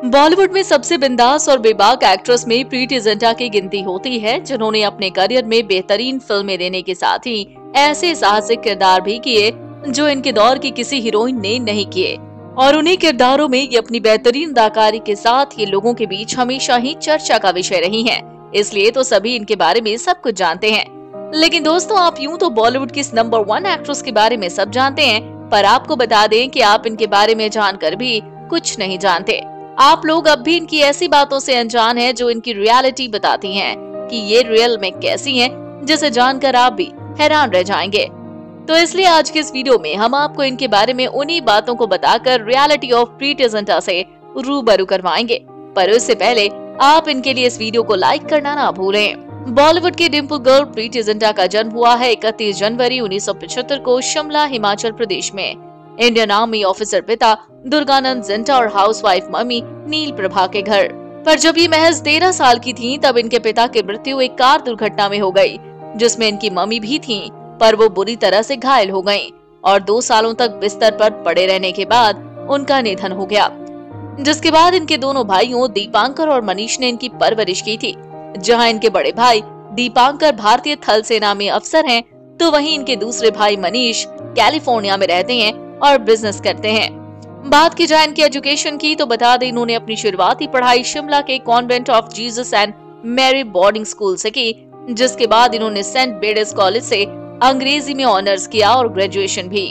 बॉलीवुड में सबसे बिंदास और बेबाक एक्ट्रेस में प्रीति जिंटा की गिनती होती है, जिन्होंने अपने करियर में बेहतरीन फिल्में देने के साथ ही ऐसे साहसिक किरदार भी किए जो इनके दौर की किसी हीरोइन ने नहीं किए। और उन्हीं किरदारों में ये अपनी बेहतरीन अदाकारी के साथ ये लोगों के बीच हमेशा ही चर्चा का विषय रही हैं। इसलिए तो सभी इनके बारे में सब कुछ जानते हैं। लेकिन दोस्तों, आप यूं तो बॉलीवुड की इस नंबर 1 एक्ट्रेस के बारे में सब जानते हैं, पर आपको बता दें कि आप इनके बारे में जानकर भी कुछ नहीं जानते। आप लोग अब भी इनकी ऐसी बातों से अनजान हैं जो इनकी रियलिटी बताती हैं कि ये रियल में कैसी हैं, जिसे जानकर आप भी हैरान रह जाएंगे। तो इसलिए आज के इस वीडियो में हम आपको इनके बारे में उन्हीं बातों को बताकर रियलिटी ऑफ प्रीति जिंटा से रूबरू करवाएंगे। पर उससे पहले आप इनके लिए इस वीडियो को लाइक करना ना भूलें। बॉलीवुड की डिम्पल गर्ल प्रीति जिंटा का जन्म हुआ है 31 जनवरी 1975 को शिमला, हिमाचल प्रदेश में। इंडियन आर्मी ऑफिसर पिता दुर्गानंद जिंटा और हाउसवाइफ मम्मी नील प्रभा के घर। पर जब ये महज 13 साल की थीं, तब इनके पिता की मृत्यु एक कार दुर्घटना में हो गई, जिसमें इनकी मम्मी भी थीं, पर वो बुरी तरह से घायल हो गईं और 2 सालों तक बिस्तर पर पड़े रहने के बाद उनका निधन हो गया। जिसके बाद इनके दोनों भाइयों दीपांकर और मनीष ने इनकी परवरिश की थी। जहां इनके बड़े भाई दीपांकर भारतीय थल सेना में अफसर हैं, तो वहीं इनके दूसरे भाई मनीष कैलिफोर्निया में रहते हैं और बिजनेस करते हैं। बात की जाए इनकी एजुकेशन की, तो बता दें इन्होंने अपनी शुरुआती पढ़ाई शिमला के convent of Jesus and Mary boarding school से की, जिसके बाद इन्होंने सेंट बेडेस कॉलेज से अंग्रेजी में ऑनर्स किया और ग्रेजुएशन भी।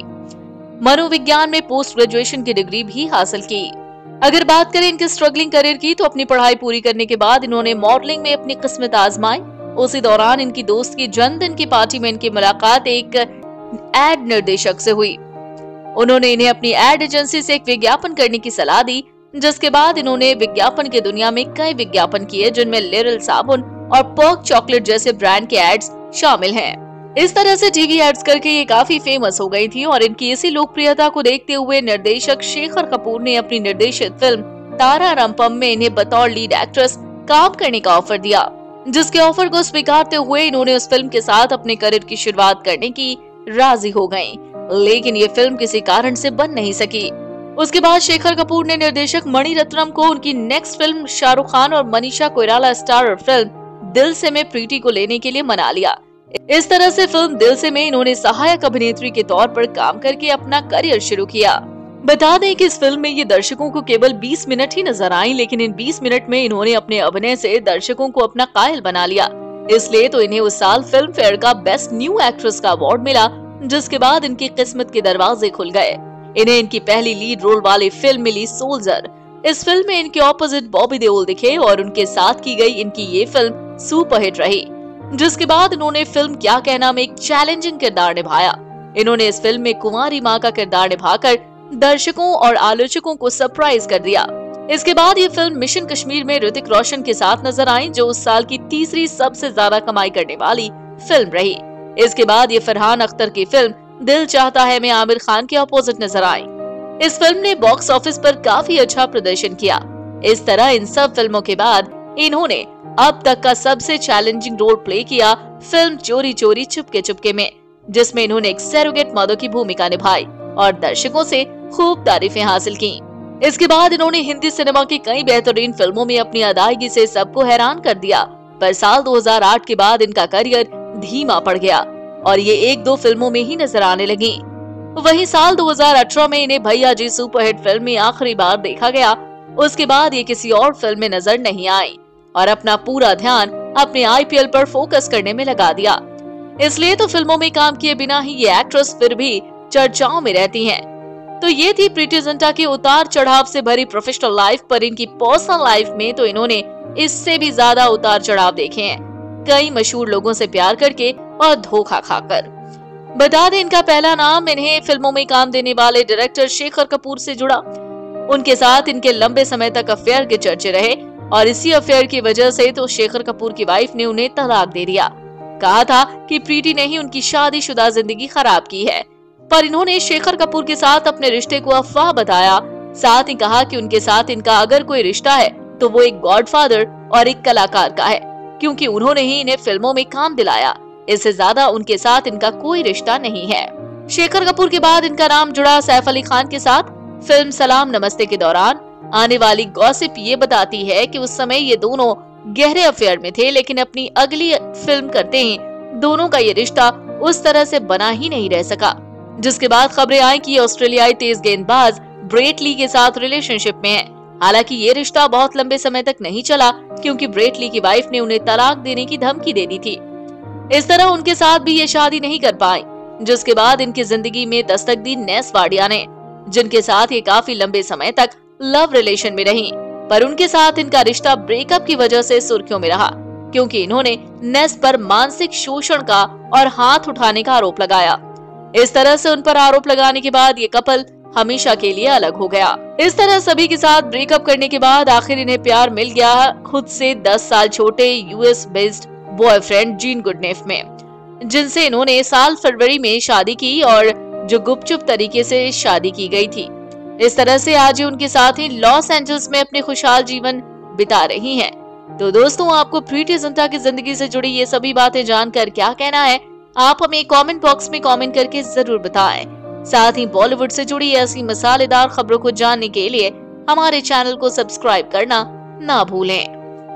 मनोविज्ञान में पोस्ट ग्रेजुएशन की डिग्री भी हासिल की। अगर बात करें इनके स्ट्रगलिंग करियर की, तो अपनी पढ़ाई पूरी करने के बाद इन्होंने मॉडलिंग में अपनी किस्मत आजमाई। उसी दौरान इनकी दोस्त की जन्मदिन की पार्टी में इनकी मुलाकात एक एड निर्देशक से हुई। उन्होंने इन्हें अपनी एड एजेंसी से एक विज्ञापन करने की सलाह दी, जिसके बाद इन्होंने विज्ञापन की दुनिया में कई विज्ञापन किए, जिनमें लिरिल साबुन और पर्क चॉकलेट जैसे ब्रांड के एड्स शामिल हैं। इस तरह से टीवी एड्स करके ये काफी फेमस हो गई थी और इनकी इसी लोकप्रियता को देखते हुए निर्देशक शेखर कपूर ने अपनी निर्देशित फिल्म तारा रंपम में इन्हें बतौर लीड एक्ट्रेस काम करने का ऑफर दिया, जिसके ऑफर को स्वीकारते हुए इन्होंने उस फिल्म के साथ अपने करियर की शुरुआत करने की राजी हो गयी। लेकिन ये फिल्म किसी कारण से बन नहीं सकी। उसके बाद शेखर कपूर ने निर्देशक मणि रत्नम को उनकी नेक्स्ट फिल्म शाहरुख खान और मनीषा कोइराला स्टारर फिल्म दिल से में प्रीति को लेने के लिए मना लिया। इस तरह से फिल्म दिल से में इन्होंने सहायक अभिनेत्री के तौर पर काम करके अपना करियर शुरू किया। बता दें कि इस फिल्म में ये दर्शकों को केवल 20 मिनट ही नजर आई, लेकिन इन 20 मिनट में इन्होंने अपने अभिनय से दर्शकों को अपना कायल बना लिया। इसलिए तो इन्हें उस साल फिल्म फेयर का बेस्ट न्यू एक्ट्रेस का अवार्ड मिला, जिसके बाद इनकी किस्मत के दरवाजे खुल गए। इन्हें इनकी पहली लीड रोल वाली फिल्म मिली सोल्जर। इस फिल्म में इनके ऑपोजिट बॉबी देओल दिखे और उनके साथ की गई इनकी ये फिल्म सुपरहिट रही। जिसके बाद इन्होंने फिल्म क्या कहना में एक चैलेंजिंग किरदार निभाया। इन्होंने इस फिल्म में कुंवारी माँ का किरदार निभाकर दर्शकों और आलोचकों को सरप्राइज कर दिया। इसके बाद ये फिल्म मिशन कश्मीर में ऋतिक रोशन के साथ नजर आई, जो उस साल की तीसरी सबसे ज्यादा कमाई करने वाली फिल्म रही। इसके बाद ये फरहान अख्तर की फिल्म दिल चाहता है में आमिर खान के अपोजिट नजर आई। इस फिल्म ने बॉक्स ऑफिस पर काफी अच्छा प्रदर्शन किया। इस तरह इन सब फिल्मों के बाद इन्होंने अब तक का सबसे चैलेंजिंग रोल प्ले किया फिल्म चोरी चोरी चुपके चुपके में, जिसमें इन्होंने एक सरोगेट मदर की भूमिका निभाई और दर्शकों से खूब तारीफें हासिल की। इसके बाद इन्होंने हिंदी सिनेमा की कई बेहतरीन फिल्मों में अपनी अदायगी से सबको हैरान कर दिया। पर साल 2008 के बाद इनका करियर धीमा पड़ गया और ये 1-2 फिल्मों में ही नजर आने लगी। वहीं साल 2018 में इन्हें भैया जी सुपरहिट फिल्म में आखिरी बार देखा गया। उसके बाद ये किसी और फिल्म में नजर नहीं आई और अपना पूरा ध्यान अपने IPL पर फोकस करने में लगा दिया। इसलिए तो फिल्मों में काम किए बिना ही ये एक्ट्रेस फिर भी चर्चाओं में रहती हैं। तो ये थी प्रीति जिंटा की उतार चढ़ाव से भरी प्रोफेशनल लाइफ। पर इनकी पर्सनल लाइफ में तो इन्होंने इससे भी ज्यादा उतार चढ़ाव देखे हैं, कई मशहूर लोगों से प्यार करके और धोखा खाकर। बता दें इनका पहला नाम इन्हें फिल्मों में काम देने वाले डायरेक्टर शेखर कपूर से जुड़ा। उनके साथ इनके लंबे समय तक अफेयर के चर्चे रहे और इसी अफेयर की वजह से तो शेखर कपूर की वाइफ ने उन्हें तलाक दे दिया। कहा था कि प्रीति ने ही उनकी शादीशुदा जिंदगी खराब की है, पर इन्होंने शेखर कपूर के साथ अपने रिश्ते को अफवाह बताया। साथ ही कहा कि उनके साथ इनका अगर कोई रिश्ता है तो वो एक गॉडफादर और एक कलाकार का है, क्योंकि उन्होंने ही इन्हें फिल्मों में काम दिलाया। इससे ज्यादा उनके साथ इनका कोई रिश्ता नहीं है। शेखर कपूर के बाद इनका नाम जुड़ा सैफ अली खान के साथ। फिल्म सलाम नमस्ते के दौरान आने वाली गॉसिप ये बताती है कि उस समय ये दोनों गहरे अफेयर में थे, लेकिन अपनी अगली फिल्म करते ही दोनों का ये रिश्ता उस तरह से बना ही नहीं रह सका, जिसके बाद खबरें आई कि ऑस्ट्रेलियाई तेज गेंदबाज ब्रेट ली के साथ रिलेशनशिप में है। हालांकि ये रिश्ता बहुत लंबे समय तक नहीं चला, क्योंकि ब्रेट ली की वाइफ ने उन्हें तलाक देने की धमकी दे दी थी। इस तरह उनके साथ भी ये शादी नहीं कर पाई, जिसके बाद इनकी जिंदगी में दस्तक दी नेस वाडिया ने, जिनके साथ ये काफी लंबे समय तक लव रिलेशन में रही। पर उनके साथ इनका रिश्ता ब्रेकअप की वजह से सुर्खियों में रहा, क्योंकि इन्होंने नेस पर मानसिक शोषण का और हाथ उठाने का आरोप लगाया। इस तरह से उन पर आरोप लगाने के बाद ये कपल हमेशा के लिए अलग हो गया। इस तरह सभी के साथ ब्रेकअप करने के बाद आखिर इन्हें प्यार मिल गया खुद से 10 साल छोटे यूएस बेस्ड बॉयफ्रेंड जीन गुडनेफ में, जिनसे इन्होंने साल फरवरी में शादी की और जो गुपचुप तरीके से शादी की गई थी। इस तरह से आज ये उनके साथ ही लॉस एंजल्स में अपने खुशहाल जीवन बिता रही हैं। तो दोस्तों, आपको प्रीति जिंटा की जिंदगी से जुड़ी ये सभी बातें जानकर क्या कहना है, आप हमें कमेंट बॉक्स में कमेंट करके जरूर बताएं। साथ ही बॉलीवुड से जुड़ी ऐसी मसालेदार खबरों को जानने के लिए हमारे चैनल को सब्सक्राइब करना ना भूलें।